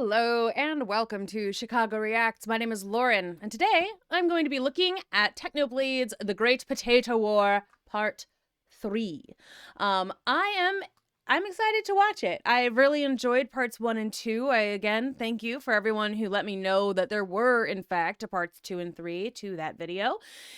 Hello and welcome to Chicago Reacts. My name is Lauren, and today I'm going to be looking at Technoblade's The Great Potato War Part 3. I'm excited to watch it. I really enjoyed parts 1 and 2. Again, thank you for everyone who let me know that there were, in fact, parts 2 and 3 to that video.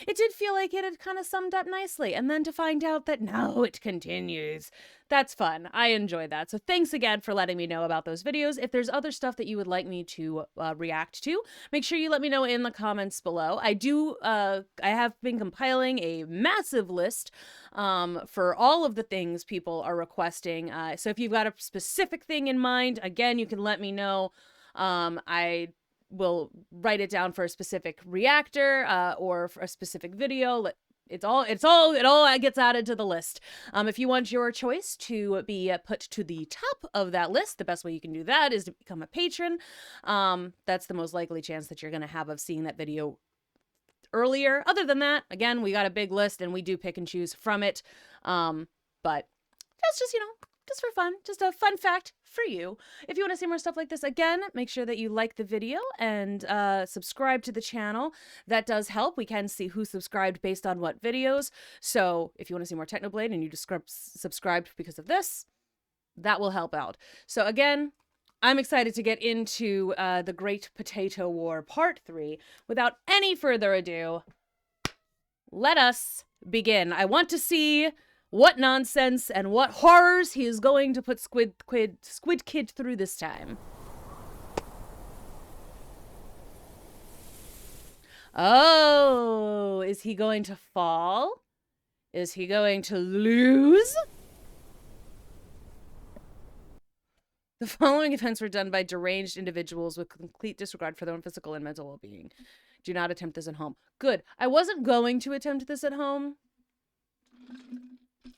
It did feel like it had kind of summed up nicely, and then to find out that no, it continues. That's fun. I enjoy that. So thanks again for letting me know about those videos. If there's other stuff that you would like me to react to, make sure you let me know in the comments below. I have been compiling a massive list for all of the things people are requesting. So if you've got a specific thing in mind, again, you can let me know. I will write it down for a specific reactor or for a specific video. It all gets added to the list. If you want your choice to be put to the top of that list, the best way you can do that is to become a patron. That's the most likely chance that you're going to have of seeing that video earlier. Other than that, again, we got a big list and we do pick and choose from it. But that's just, just for fun, just a fun fact for you. If you want to see more stuff like this, again, make sure that you like the video and subscribe to the channel. That does help. We can see who subscribed based on what videos. So if you want to see more Technoblade and you subscribed because of this, that will help out. So again, I'm excited to get into The Great Potato War Part 3. Without any further ado, let us begin. I want to see what nonsense and what horrors he is going to put Squid Kid through this time. Oh, is he going to fall? Is he going to lose? The following events were done by deranged individuals with complete disregard for their own physical and mental well-being. Do not attempt this at home. Good. I wasn't going to attempt this at home.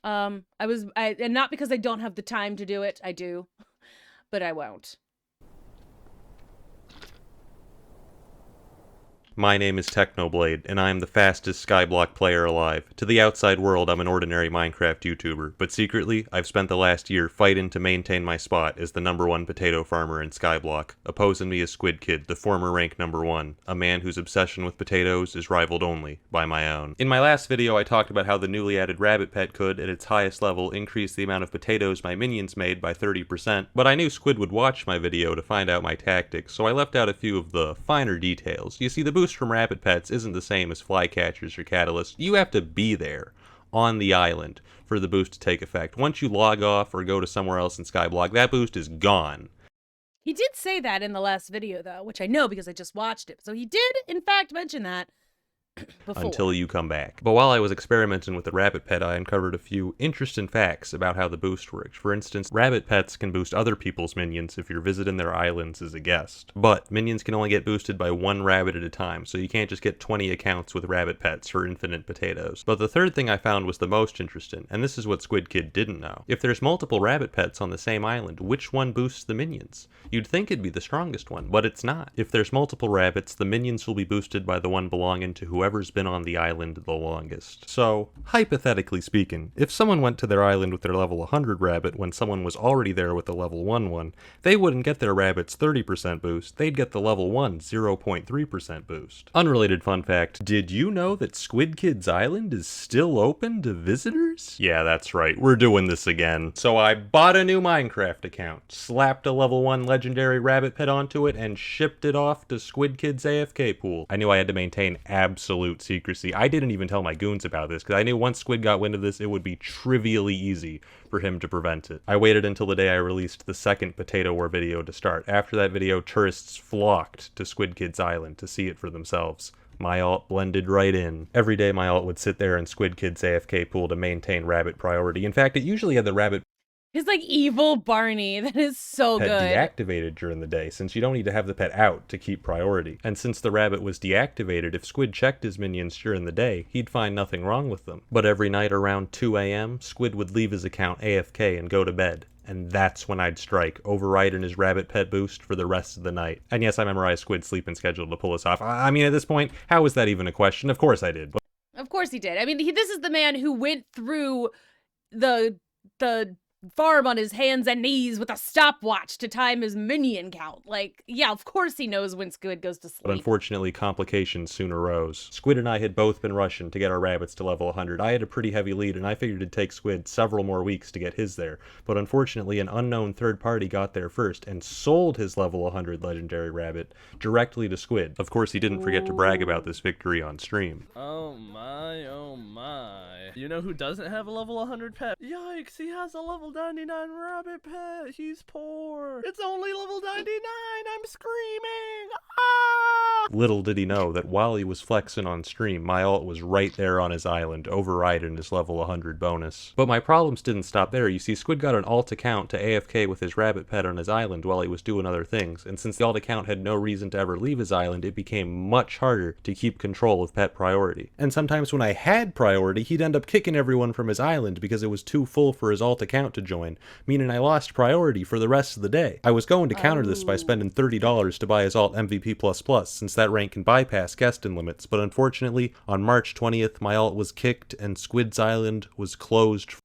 And not because I don't have the time to do it. I do, but I won't. My name is Technoblade, and I am the fastest Skyblock player alive. To the outside world, I'm an ordinary Minecraft YouTuber, but secretly, I've spent the last year fighting to maintain my spot as the #1 potato farmer in Skyblock. Opposing me is Squid Kid, the former rank #1, a man whose obsession with potatoes is rivaled only by my own. In my last video, I talked about how the newly added rabbit pet could, at its highest level, increase the amount of potatoes my minions made by 30%, but I knew Squid would watch my video to find out my tactics, so I left out a few of the finer details. You see, the boost from rabbit pets isn't the same as flycatchers or catalysts. You have to be there on the island for the boost to take effect. Once you log off or go to somewhere else in Skyblock, that boost is gone. He did say that in the last video, though, which I know because I just watched it. So he did, in fact, mention that before. Until you come back. But while I was experimenting with the rabbit pet, I uncovered a few interesting facts about how the boost works. For instance, rabbit pets can boost other people's minions if you're visiting their islands as a guest. But minions can only get boosted by one rabbit at a time, so you can't just get 20 accounts with rabbit pets for infinite potatoes. But the third thing I found was the most interesting, and this is what Squid Kid didn't know. If there's multiple rabbit pets on the same island, which one boosts the minions? You'd think it'd be the strongest one, but it's not. If there's multiple rabbits, the minions will be boosted by the one belonging to whoever's been on the island the longest. So, hypothetically speaking, if someone went to their island with their level 100 rabbit when someone was already there with the level 1 one, they wouldn't get their rabbit's 30% boost, they'd get the level 1 0.3% boost. Unrelated fun fact, did you know that Squid Kid's island is still open to visitors? Yeah, that's right, we're doing this again. So I bought a new Minecraft account, slapped a level 1 legendary rabbit pet onto it, and shipped it off to Squid Kid's AFK pool. I knew I had to maintain absolute secrecy. I didn't even tell my goons about this, because I knew once Squid got wind of this, it would be trivially easy for him to prevent it. I waited until the day I released the second Potato War video to start. After that video, tourists flocked to Squid Kid's island to see it for themselves. My alt blended right in. Every day my alt would sit there in Squid Kid's AFK pool to maintain rabbit priority. In fact, it usually had the rabbit His, evil Barney. That is so pet good. Deactivated during the day, since you don't need to have the pet out to keep priority. And since the rabbit was deactivated, if Squid checked his minions during the day, he'd find nothing wrong with them. But every night around 2 AM, Squid would leave his account AFK and go to bed. And that's when I'd strike, overriding his rabbit pet boost for the rest of the night. And yes, I memorized Squid's sleeping schedule to pull us off. I mean, at this point, how is that even a question? Of course I did. Of course he did. I mean, this is the man who went through the farm on his hands and knees with a stopwatch to time his minion count. Like, yeah, of course he knows when Squid goes to sleep. But unfortunately, complications soon arose. Squid and I had both been rushing to get our rabbits to level 100. I had a pretty heavy lead, and I figured it'd take Squid several more weeks to get his there. But unfortunately, an unknown third party got there first and sold his level 100 legendary rabbit directly to Squid. Of course, he didn't forget to brag about this victory on stream. Oh my, oh my. You know who doesn't have a level 100 pet? Yikes, he has a level 99 rabbit pet. He's poor. It's only level 99. I'm screaming. Ah! Little did he know that while he was flexing on stream, my ult was right there on his island, overriding his level 100 bonus. But my problems didn't stop there. You see, Squid got an alt account to AFK with his rabbit pet on his island while he was doing other things, and since the alt account had no reason to ever leave his island, it became much harder to keep control of pet priority. And sometimes when I had priority, he'd end up kicking everyone from his island because it was too full for his alt account to join, meaning I lost priority for the rest of the day. I was going to counter this by spending $30 to buy his alt MVP++, since that rank can bypass guesting limits, but unfortunately, on March 20th, my alt was kicked and Squid's island was closed.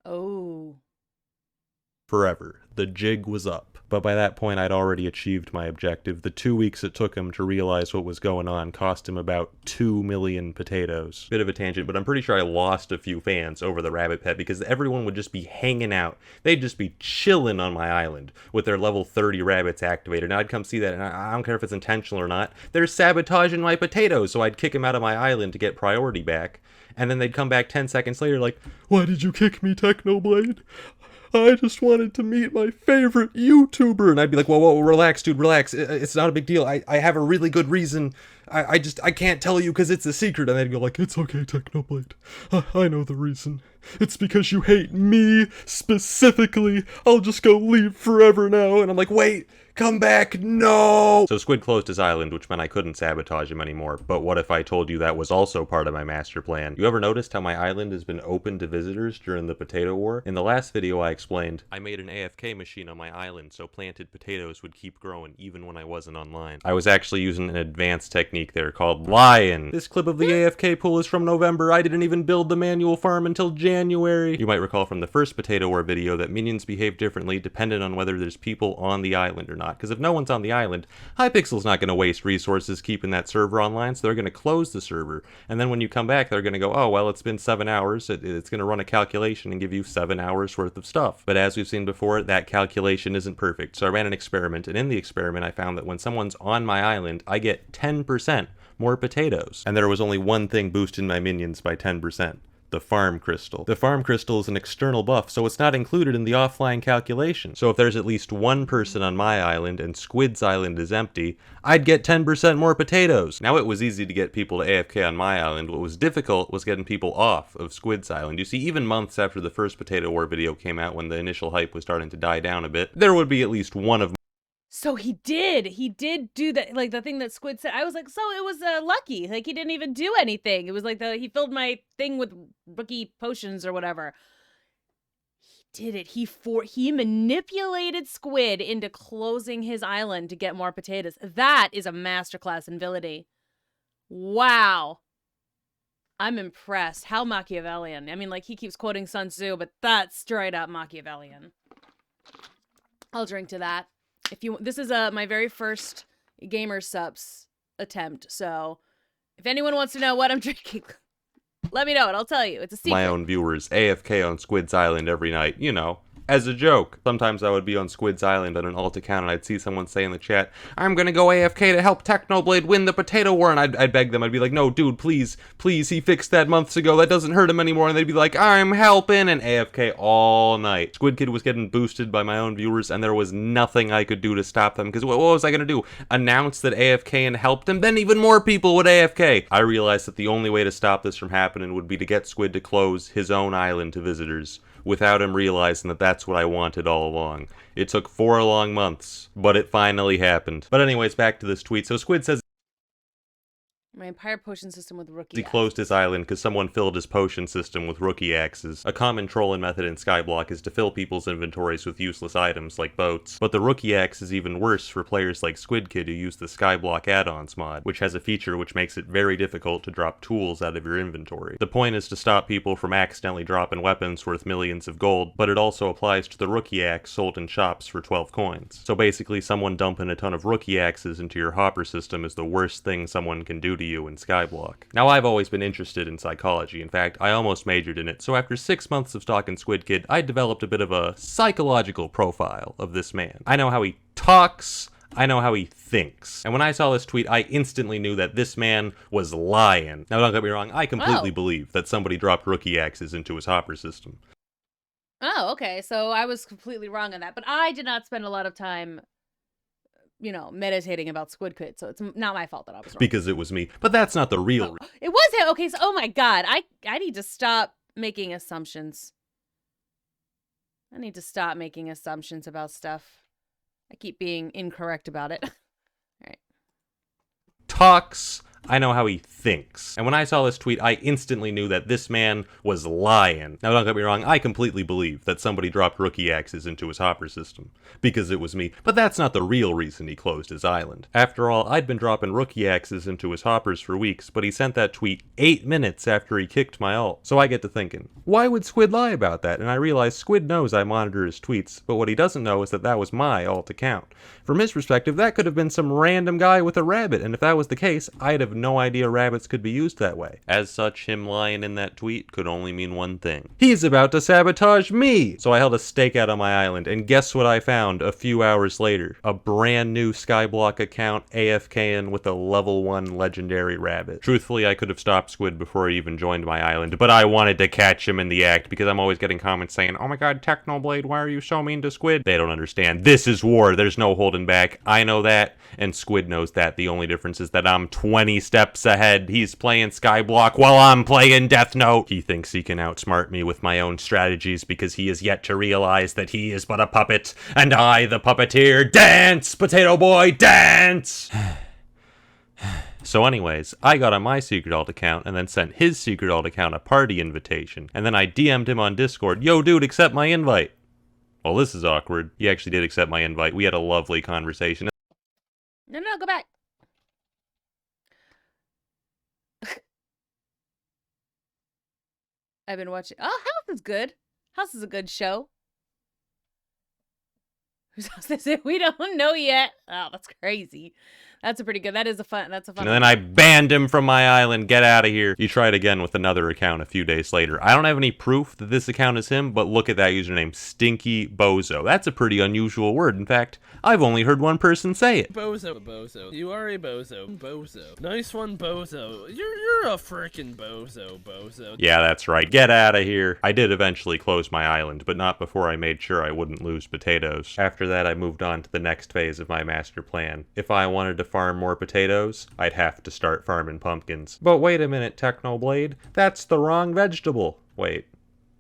Oh. Forever. The jig was up. But by that point, I'd already achieved my objective. The 2 weeks it took him to realize what was going on cost him about 2 million potatoes. Bit of a tangent, but I'm pretty sure I lost a few fans over the rabbit pet because everyone would just be hanging out. They'd just be chilling on my island with their level 30 rabbits activated. Now I'd come see that, and I don't care if it's intentional or not. They're sabotaging my potatoes, so I'd kick them out of my island to get priority back. And then they'd come back 10 seconds later like, "Why did you kick me, Technoblade? I just wanted to meet my favorite YouTuber." And I'd be like, whoa, relax, dude, relax. It's not a big deal. I have a really good reason. I can't tell you because it's a secret. And they'd go like, "It's okay, Technoblade. I know the reason. It's because you hate me specifically. I'll just go leave forever now." And I'm like, "Wait, come back, no!" So Squid closed his island, which meant I couldn't sabotage him anymore. But what if I told you that was also part of my master plan? You ever noticed how my island has been open to visitors during the potato war? In the last video I explained, I made an AFK machine on my island so planted potatoes would keep growing even when I wasn't online. I was actually using an advanced technique there called lying. This clip of the AFK pool is from November. I didn't even build the manual farm until January. You might recall from the first potato war video that minions behave differently depending on whether there's people on the island or not. Because if no one's on the island, Hypixel's not going to waste resources keeping that server online, so they're going to close the server. And then when you come back, they're going to go, "Oh, well, it's been 7 hours. It's going to run a calculation and give you 7 hours worth of stuff." But as we've seen before, that calculation isn't perfect. So I ran an experiment, and in the experiment, I found that when someone's on my island, I get 10% more potatoes. And there was only one thing boosting my minions by 10%. The farm crystal. The farm crystal is an external buff, so it's not included in the offline calculation. So if there's at least one person on my island and Squid's island is empty, I'd get 10% more potatoes. Now it was easy to get people to AFK on my island. What was difficult was getting people off of Squid's island. You see, even months after the first Potato War video came out, when the initial hype was starting to die down a bit, there would be at least one of So he did do that, like the thing that Squid said. I was like, so it was lucky. Like he didn't even do anything. It was like he filled my thing with rookie potions or whatever. He did it. He manipulated Squid into closing his island to get more potatoes. That is a masterclass in villainy. Wow. I'm impressed. How Machiavellian. I mean, like he keeps quoting Sun Tzu, but that's straight up Machiavellian. I'll drink to that. This is my very first Gamer Subs attempt, so if anyone wants to know what I'm drinking, let me know and I'll tell you. It's a secret. my own viewers AFK on Squid's island every night, you know, as a joke. Sometimes I would be on Squid's island on an alt account and I'd see someone say in the chat, "I'm gonna go AFK to help Technoblade win the potato war," and I'd beg them. I'd be like, "No, dude, please, he fixed that months ago. That doesn't hurt him anymore." And they'd be like, "I'm helping," and AFK all night. Squid Kid was getting boosted by my own viewers and there was nothing I could do to stop them, because what was I gonna do? Announce that AFK and helped him? Then even more people would AFK. I realized that the only way to stop this from happening would be to get Squid to close his own island to visitors, without him realizing that that's what I wanted all along. It took 4 long months, but it finally happened. But anyways, back to this tweet. So Squid says, My entire potion system with rookie He axes. closed his island because someone filled his potion system with rookie axes. A common trolling method in Skyblock is to fill people's inventories with useless items like boats, but the rookie axe is even worse for players like SquidKid who use the Skyblock add-ons mod, which has a feature which makes it very difficult to drop tools out of your inventory. The point is to stop people from accidentally dropping weapons worth millions of gold, but it also applies to the rookie axe sold in shops for 12 coins. So basically, someone dumping a ton of rookie axes into your hopper system is the worst thing someone can do to you in Skyblock. Now, I've always been interested in psychology. In fact, I almost majored in it, so after 6 months of stalking SquidKid, I developed a bit of a psychological profile of this man. I know how he talks, I know how he thinks. And when I saw this tweet, I instantly knew that this man was lying. Now, don't get me wrong, I completely believe that somebody dropped rookie axes into his hopper system. Oh, okay. So I was completely wrong on that. But I did not spend a lot of time, meditating about SquidKid. So it's not my fault that I was wrong. Because it was me. But that's not the real reason. It was him. Okay, so, oh my God. I need to stop making assumptions. I need to stop making assumptions about stuff. I keep being incorrect about it. All right. Talks, I know how he thinks. And when I saw this tweet, I instantly knew that this man was lying. Now, don't get me wrong, I completely believe that somebody dropped rookie axes into his hopper system. Because it was me. But that's not the real reason he closed his island. After all, I'd been dropping rookie axes into his hoppers for weeks, but he sent that tweet 8 minutes after he kicked my ult. So I get to thinking, why would Squid lie about that? And I realize Squid knows I monitor his tweets, but what he doesn't know is that that was my alt account. From his perspective, that could have been some random guy with a rabbit, and if that was the case, I'd have no idea rabbits could be used that way. As such, him lying in that tweet could only mean one thing. He's about to sabotage me! So I held a stake out on my island, and guess what I found a few hours later? A brand new Skyblock account AFKing with a level 1 legendary rabbit. Truthfully, I could have stopped Squid before he even joined my island, but I wanted to catch him in the act because I'm always getting comments saying, oh my god, Technoblade, why are you so mean to Squid? They don't understand. This is war. There's no holding back. I know that, and Squid knows that. The only difference is that I'm 20 steps ahead. He's playing Skyblock while I'm playing Death Note. He thinks he can outsmart me with my own strategies because he is yet to realize that he is but a puppet, and I, the puppeteer, dance! Potato Boy, dance! So anyways, I got on my secret alt account and then sent his secret alt account a party invitation, and then I DM'd him on Discord, yo dude, accept my invite. Well, this is awkward. He actually did accept my invite. We had a lovely conversation. No, go back. I've been watching. Oh, House is good. House is a good show. Whose house is it? We don't know yet. Oh, that's crazy. That's a pretty good. That's a fun. And then I banned him from my island. Get out of here. He tried again with another account a few days later. I don't have any proof that this account is him, but look at that username, Stinky Bozo. That's a pretty unusual word. In fact, I've only heard one person say it. Bozo. You are a bozo. Nice one, bozo. You're a frickin' bozo. Yeah, that's right. Get out of here. I did eventually close my island, but not before I made sure I wouldn't lose potatoes. After that, I moved on to the next phase of my master plan. If I wanted to farm more potatoes, I'd have to start farming pumpkins. But wait a minute, Technoblade. That's the wrong vegetable. Wait.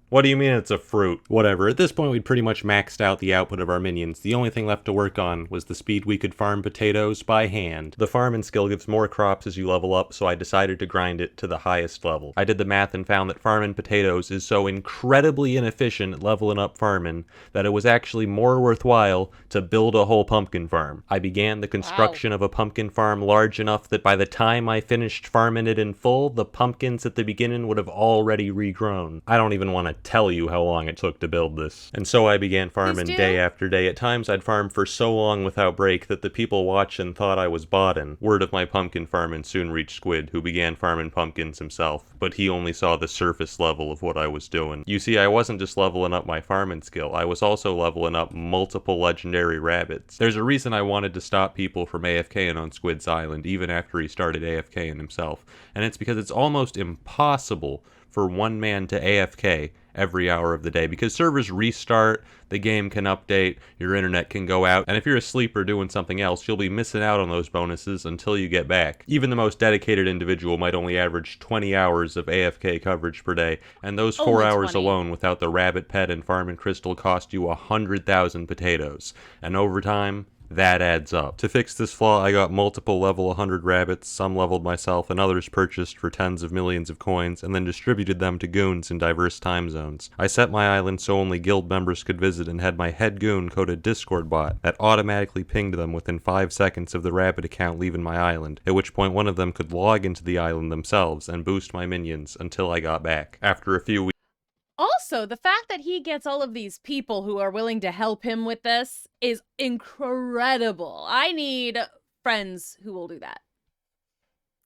What do you mean it's a fruit? Whatever, at this point we'd pretty much maxed out the output of our minions. The only thing left to work on was the speed we could farm potatoes by hand. The farming skill gives more crops as you level up, so I decided to grind it to the highest level. I did the math and found that farming potatoes is so incredibly inefficient at leveling up farming that it was actually more worthwhile to build a whole pumpkin farm. I began the construction of a pumpkin farm large enough that by the time I finished farming it in full, the pumpkins at the beginning would have already regrown. I don't even want to tell you how long it took to build this. And so I began farming day after day. At times I'd farm for so long without break that the people watching thought I was bodding. Word of my pumpkin farming soon reached Squid, who began farming pumpkins himself, but he only saw the surface level of what I was doing. You see, I wasn't just leveling up my farming skill, I was also leveling up multiple legendary rabbits. There's a reason I wanted to stop people from AFKing on Squid's Island, even after he started AFKing himself, and it's because it's almost impossible for one man to AFK every hour of the day because servers restart, the game can update, your internet can go out, and if you're asleep or doing something else, you'll be missing out on those bonuses until you get back. Even the most dedicated individual might only average 20 hours of AFK coverage per day, and those 4 hours alone without the rabbit pet and farming crystal cost you 100,000 potatoes. And over time, That adds up. To fix this flaw, I got multiple level 100 rabbits, some leveled myself, and others purchased for tens of millions of coins, and then distributed them to goons in diverse time zones. I set my island so only guild members could visit and had my head goon code a Discord bot that automatically pinged them within 5 seconds of the rabbit account leaving my island, at which point one of them could log into the island themselves and boost my minions until I got back. After a few weeks, Also, the fact that he gets all of these people who are willing to help him with this is incredible. I need friends who will do that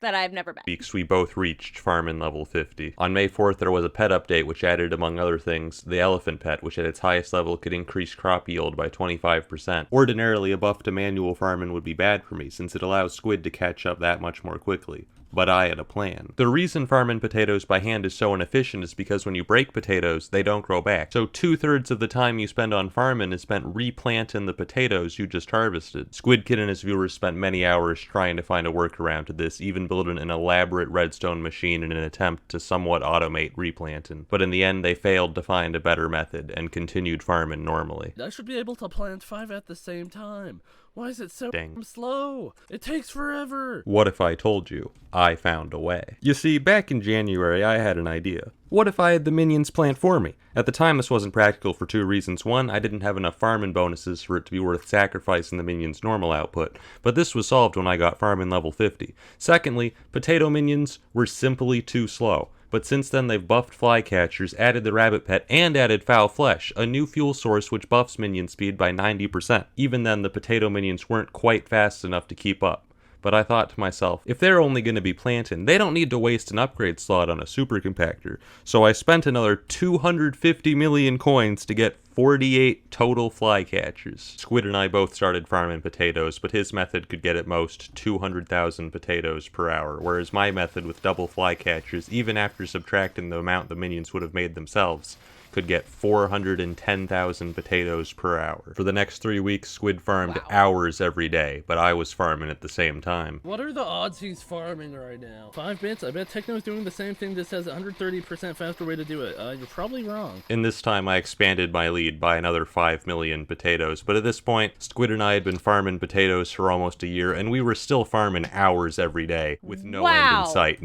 I've never met. we both reached farming level 50. On May 4th, there was a pet update which added, among other things, the elephant pet, which at its highest level could increase crop yield by 25%. Ordinarily, a buff to manual farming would be bad for me, since it allows squid to catch up that much more quickly. But I had a plan. The reason farming potatoes by hand is so inefficient is because when you break potatoes, they don't grow back. So 2/3 of the time you spend on farming is spent replanting the potatoes you just harvested. Squid Kid and his viewers spent many hours trying to find a workaround to this, even building an elaborate redstone machine in an attempt to somewhat automate replanting. But in the end, they failed to find a better method and continued farming normally. I should be able to plant 5 at the same time. Why is it so Dang. slow? It takes forever. What if I told you I found a way? You see, back in January, I had an idea. What if I had the minions plant for me? At the time, this wasn't practical for 2 reasons. One, I didn't have enough farming bonuses for it to be worth sacrificing the minions' normal output, but this was solved when I got farming level 50. Secondly, potato minions were simply too slow. But since then they've buffed flycatchers, added the rabbit pet, and added foul flesh, a new fuel source which buffs minion speed by 90%. Even then, the potato minions weren't quite fast enough to keep up. But I thought to myself, if they're only going to be planting, they don't need to waste an upgrade slot on a super compactor. So I spent another 250 million coins to get 48 total flycatchers. Squid and I both started farming potatoes, but his method could get at most 200,000 potatoes per hour, whereas my method with double flycatchers, even after subtracting the amount the minions would have made themselves, could get 410,000 potatoes per hour. For the next 3 weeks, Squid farmed hours every day, but I was farming at the same time. What are the odds he's farming right now? 5 bits? I bet Techno's doing the same thing, just has a 130% faster way to do it. You're probably wrong. In this time, I expanded my lead by another 5 million potatoes, but at this point, Squid and I had been farming potatoes for almost a year, and we were still farming hours every day, with no end in sight.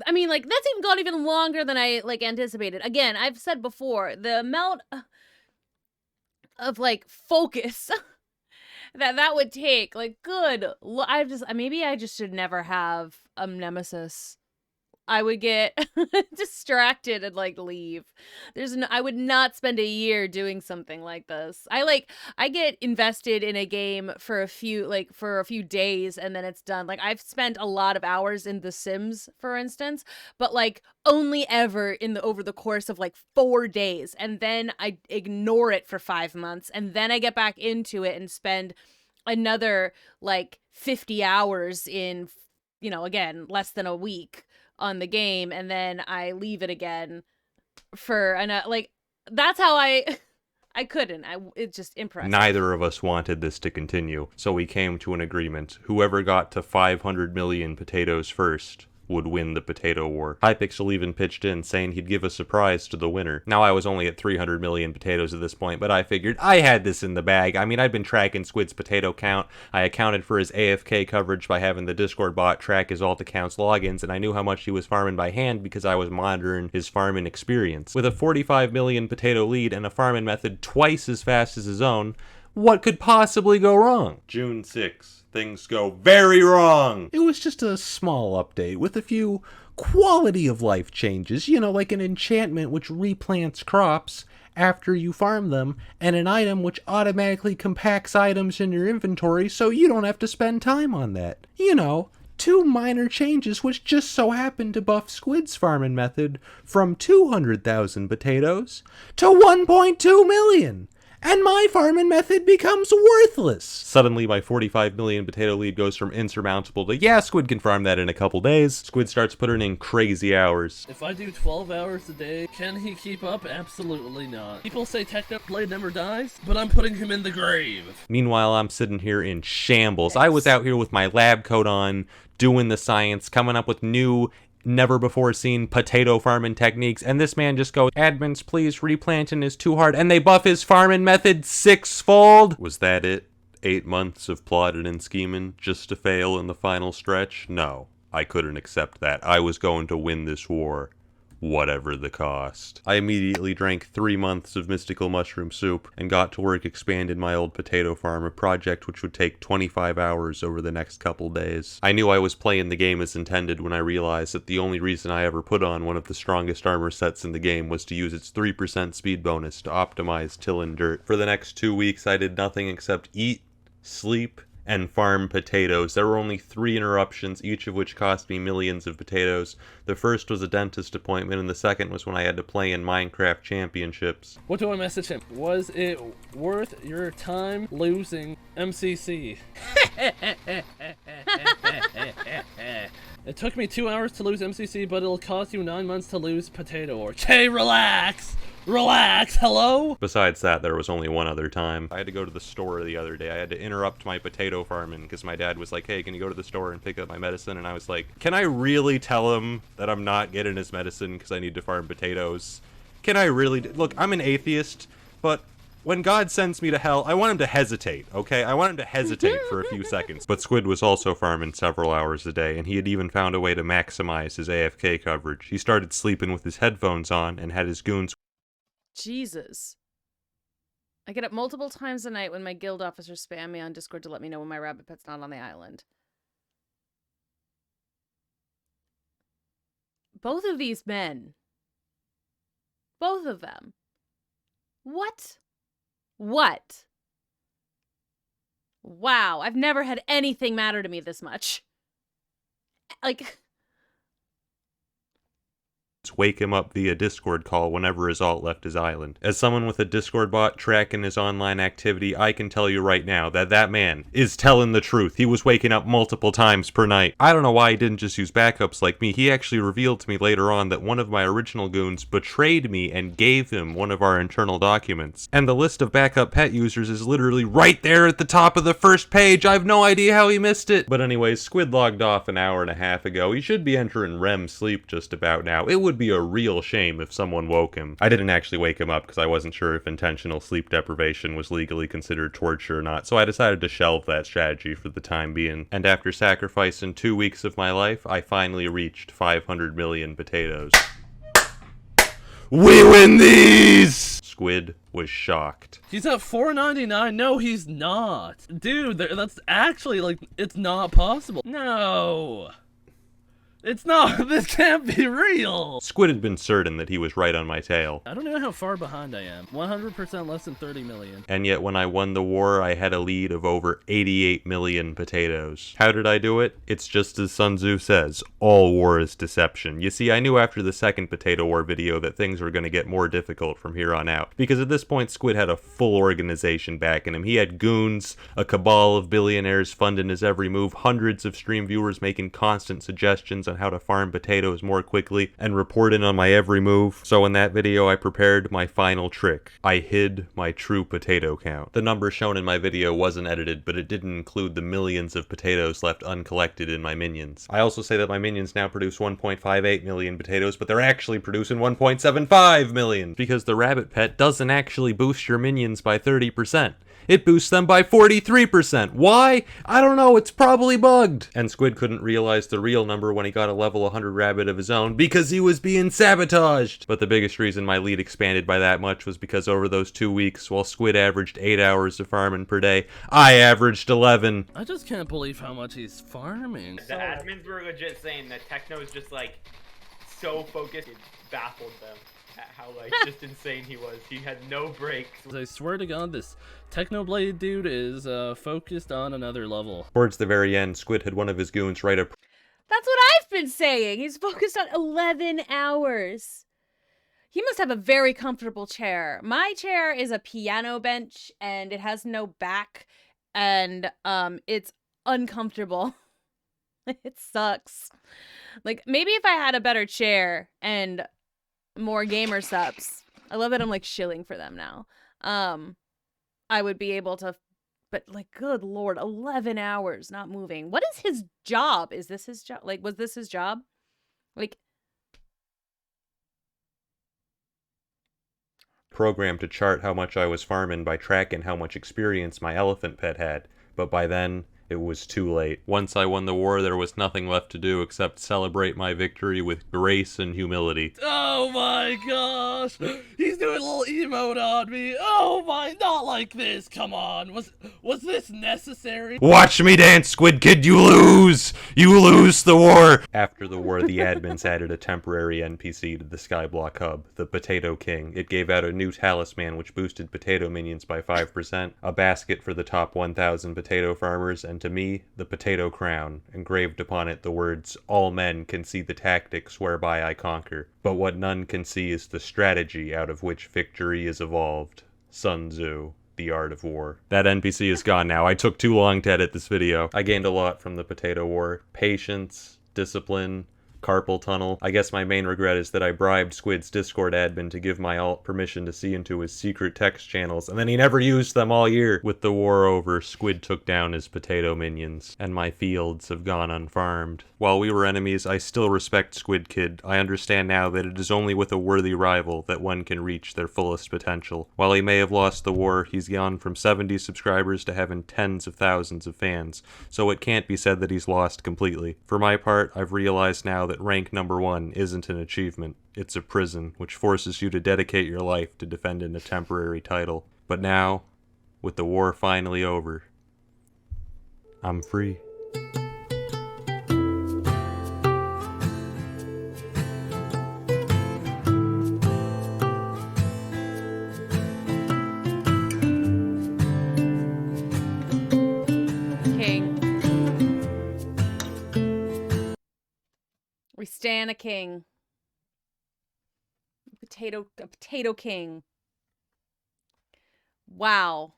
I mean, like, that's even gone even longer than I, like, anticipated. Again, I've said before, the amount of, like, focus that would take, like, maybe I just should never have a nemesis. I would get distracted and, like, leave. I would not spend a year doing something like this. I get invested in a game for a few days and then it's done. Like, I've spent a lot of hours in The Sims, for instance, but, like, only ever over the course of, like, 4 days. And then I ignore it for 5 months and then I get back into it and spend another, like, 50 hours in, again, less than a week on the game, and then I leave it again for that's how I couldn't. It's just impressive. Neither of us wanted this to continue, so we came to an agreement. Whoever got to 500 million potatoes first would win the potato war. Hypixel even pitched in, saying he'd give a surprise to the winner. Now, I was only at 300 million potatoes at this point, but I figured I had this in the bag. I mean, I'd been tracking Squid's potato count. I accounted for his AFK coverage by having the Discord bot track his alt account's logins, and I knew how much he was farming by hand because I was monitoring his farming experience. With a 45 million potato lead and a farming method twice as fast as his own, what could possibly go wrong? June 6th. Things go very wrong. It was just a small update with a few quality of life changes, like an enchantment which replants crops after you farm them, and an item which automatically compacts items in your inventory so you don't have to spend time on that. 2 minor changes which just so happened to buff Squid's farming method from 200,000 potatoes to 1.2 million. And my farming method becomes worthless. Suddenly, my 45 million potato lead goes from insurmountable to, yeah, Squid can farm that in a couple days. Squid starts putting in crazy hours. If I do 12 hours a day, can he keep up? Absolutely not. People say Technoblade never dies, but I'm putting him in the grave. Meanwhile, I'm sitting here in shambles. I was out here with my lab coat on, doing the science, coming up with new never before seen potato farming techniques, and this man just goes, admins please, replanting is too hard, and they buff his farming method 6-fold. Was that it? 8 months of plotting and scheming just to fail in the final stretch? No, I couldn't accept that. I was going to win this war, whatever the cost. I immediately drank 3 months of mystical mushroom soup and got to work expanding my old potato farm, a project which would take 25 hours over the next couple days. I knew I was playing the game as intended when I realized that the only reason I ever put on one of the strongest armor sets in the game was to use its 3% speed bonus to optimize tillin' dirt. For the next 2 weeks I did nothing except eat, sleep, and farm potatoes. There were only 3 interruptions, each of which cost me millions of potatoes. The first was a dentist appointment, and the second was when I had to play in Minecraft Championships. What do I message him? Was it worth your time losing MCC? It took me 2 hours to lose MCC, but it'll cost you 9 months to lose potato orch. Hey, relax! Relax, hello? Besides that, there was only one other time. I had to go to the store the other day. I had to interrupt my potato farming because my dad was like, hey, can you go to the store and pick up my medicine? And I was like, can I really tell him that I'm not getting his medicine because I need to farm potatoes? Can I really? Look, I'm an atheist, but when God sends me to hell, I want him to hesitate, okay? I want him to hesitate for a few seconds. But Squid was also farming several hours a day, and he had even found a way to maximize his AFK coverage. He started sleeping with his headphones on and had his goons. Jesus. I get up multiple times a night when my guild officers spam me on Discord to let me know when my rabbit pet's not on the island. Both of these men. Both of them. What? What? Wow, I've never had anything matter to me this much. Like... wake him up via Discord call whenever his alt left his island. As someone with a Discord bot tracking his online activity, I can tell you right now that that man is telling the truth. He was waking up multiple times per night. I don't know why he didn't just use backups like me. He actually revealed to me later on that one of my original goons betrayed me and gave him one of our internal documents. And the list of backup pet users is literally right there at the top of the first page. I have no idea how he missed it. But anyways, Squid logged off an hour and a half ago. He should be entering REM sleep just about now. It would be a real shame if someone woke him. I didn't actually wake him up because I wasn't sure if intentional sleep deprivation was legally considered torture or not, so I decided to shelve that strategy for the time being. And after sacrificing 2 weeks of my life, I finally reached 500 million potatoes. We win these! Squid was shocked. He's at 499. No, he's not. Dude, that's actually, like, it's not possible. No. It's not. This can't be real. Squid had been certain that he was right on my tail. I don't know how far behind I am. 100% less than 30 million. And yet when I won the war, I had a lead of over 88 million potatoes. How did I do it? It's just as Sun Tzu says, all war is deception. You see, I knew after the second potato war video that things were going to get more difficult from here on out. Because at this point, Squid had a full organization backing him. He had goons, a cabal of billionaires funding his every move, hundreds of stream viewers making constant suggestions on how to farm potatoes more quickly, and reporting on my every move. So in that video, I prepared my final trick. I hid my true potato count. The number shown in my video wasn't edited, but it didn't include the millions of potatoes left uncollected in my minions. I also say that my minions now produce 1.58 million potatoes, but they're actually producing 1.75 million, because the rabbit pet doesn't actually boost your minions by 30%. It boosts them by 43%. Why? I don't know, it's probably bugged. And Squid couldn't realize the real number when he got a level 100 rabbit of his own because he was being sabotaged. But the biggest reason my lead expanded by that much was because over those 2 weeks, while Squid averaged 8 hours of farming per day, I averaged 11. I just can't believe how much he's farming. The admins were legit saying that Techno's just like so focused, it baffled them at how like just insane he was. He had no breaks. I swear to God, this Technoblade dude is focused on another level. Towards the very end, Squid had one of his goons write a... That's what I've been saying. He's focused on 11 hours. He must have a very comfortable chair. My chair is a piano bench and it has no back and it's uncomfortable. It sucks. Like maybe if I had a better chair and more gamer subs. I love that I'm like shilling for them now. I would be able to, but like, good Lord, 11 hours not moving. What is his job? Is this his job? Like, was this his job? Like, programmed to chart how much I was farming by tracking how much experience my elephant pet had, but by then, it was too late. Once I won the war, there was nothing left to do except celebrate my victory with grace and humility. Oh my gosh! He's doing a little emote on me. Oh my, not like this. Come on. Was this necessary? Watch me dance, Squid Kid, you lose! You lose the war! After the war, the admins added a temporary NPC to the Skyblock hub, the Potato King. It gave out a new talisman which boosted potato minions by 5%, a basket for the top 1,000 potato farmers, and to me, the potato crown, engraved upon it the words, "All men can see the tactics whereby I conquer, but what none can see is the strategy out of which victory is evolved." Sun Tzu, The Art of War. That NPC is gone now. I took too long to edit this video. I gained a lot from the potato war. Patience, discipline, carpal tunnel. I guess my main regret is that I bribed Squid's Discord admin to give my alt permission to see into his secret text channels, and then he never used them all year. With the war over, Squid took down his potato minions, and my fields have gone unfarmed. While we were enemies, I still respect Squid Kid. I understand now that it is only with a worthy rival that one can reach their fullest potential. While he may have lost the war, he's gone from 70 subscribers to having tens of thousands of fans, so it can't be said that he's lost completely. For my part, I've realized now that rank number 1 isn't an achievement. It's a prison, which forces you to dedicate your life to defending a temporary title. But now, with the war finally over, I'm free. King. We stan a king. A potato king. Wow.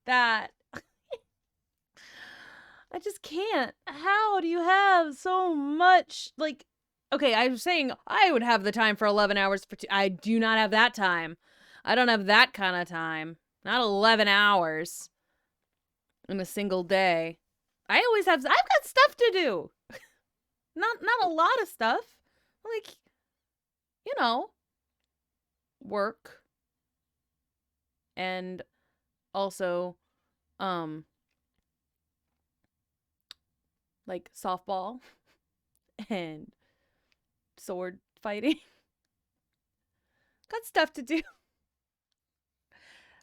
That. I just can't. How do you have so much, like, okay, I was saying I would have the time for 11 hours for I do not have that time. I don't have that kind of time. Not 11 hours in a single day. I've got stuff to do. Not a lot of stuff. Like, you know, work. And also, like softball and sword fighting. Got stuff to do.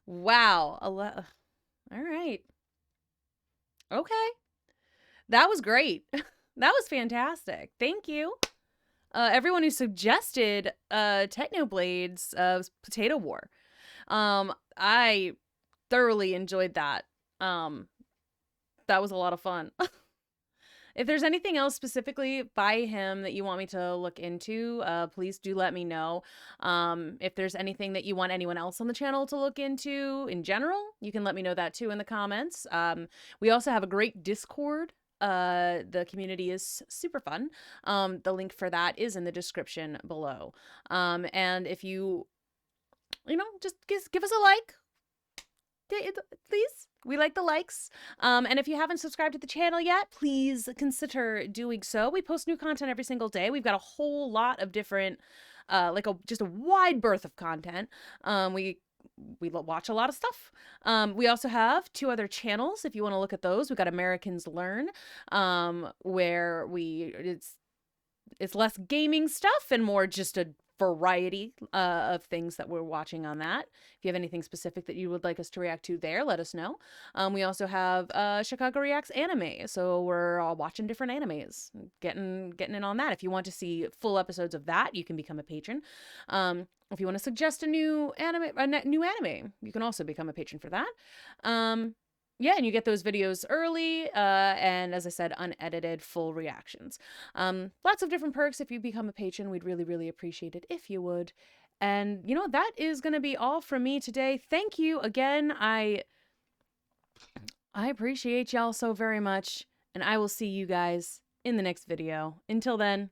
Wow. All right. Okay. That was great. That was fantastic. Thank you. Everyone who suggested Technoblade's Potato War. I thoroughly enjoyed that. That was a lot of fun. If there's anything else specifically by him that you want me to look into, please do let me know. If there's anything that you want anyone else on the channel to look into in general, you can let me know that too in the comments. We also have a great Discord. The community is super fun. The link for that is in the description below. And if you just give us a like. Please. We like the likes. And if you haven't subscribed to the channel yet, please consider doing so. We post new content every single day. We've got a whole lot of different, just a wide berth of content. We watch a lot of stuff. We also have 2 other channels if you want to look at those. We've got Americans Learn, where it's less gaming stuff and more just a variety of things that we're watching on that. If you have anything specific that you would like us to react to there, let us know. We also have Chicago Reacts Anime, so we're all watching different animes, getting in on that. If you want to see full episodes of that, you can become a patron. If you want to suggest a new anime, you can also become a patron for that. Yeah, and you get those videos early, and as I said, unedited full reactions. Lots of different perks if you become a patron. We'd really, really appreciate it if you would. And, that is going to be all from me today. Thank you again. I appreciate y'all so very much, and I will see you guys in the next video. Until then,